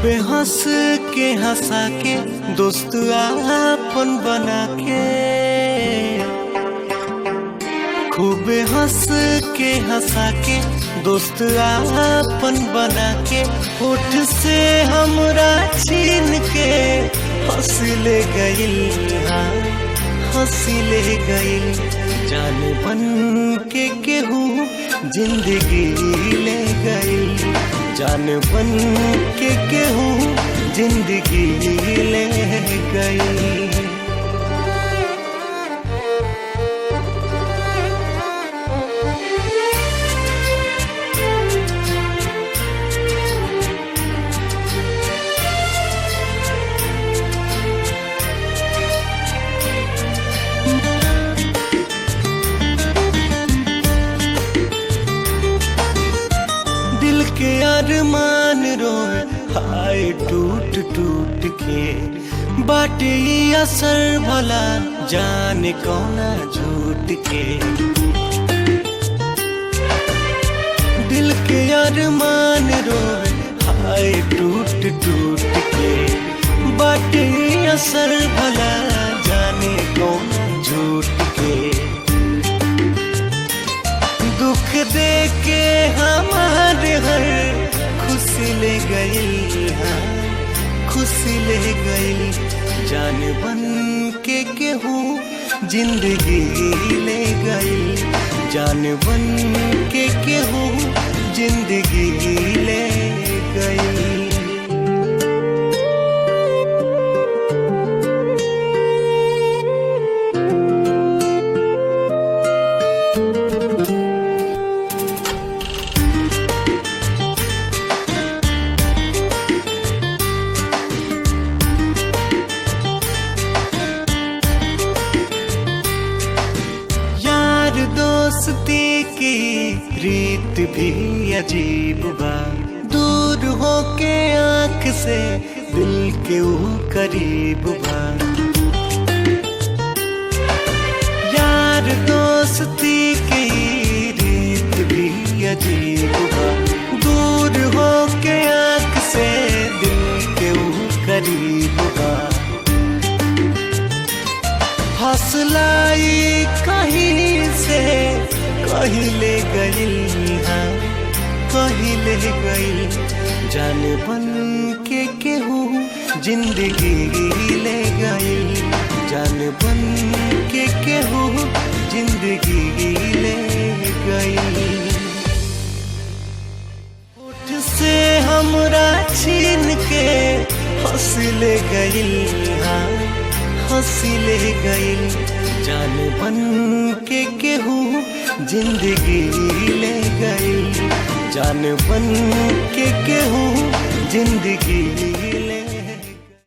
हंस के हंसा के दोस्त आपन बना के, खूब हंस के हंसा के दोस्त आपन बना के, होठ से हमरा छीन के हंस ले गइल, हाँ हंस ले गइल। जान बन के केहू जिंदगी ले गइल, जान बन के केहू जिंदगी ले गइल। दिल के अरमान रोए हाय टूट टूट के, बाटे ई असर भला जाने कौना झूठ के। दिल के अरमान रोए हाय टूट टूट के, बाटे ई असर भला जाने कौना झूठ के। दुख दे के हमारे हर खुशी ले गइल, हाँ खुशी ले गइल। जान बन के केहू जिंदगी ले गइल, जान बन के केहू जिंदगी ले गइल। दोस्ती की रीत भी अजीब बा, दूर होके आँख से दिल के ऊ करीब बा। यार दोस्ती की रीत भी अजीब बा, दूर होके आँख से दिल के ऊ करीब बा। हौसलाई कहीं से कहीं ले गइल, हाँ कहीं ले गइल। जान बन के केहू जिंदगी ले गइल, जान बन के केहू जिंदगी ले गइल। होठ से हमरा छीन के हंस ले गइल, हाँ हंसी ले गइल। जान बन के केहू जिंदगी ले गइल, जान बन के केहू जिंदगी ले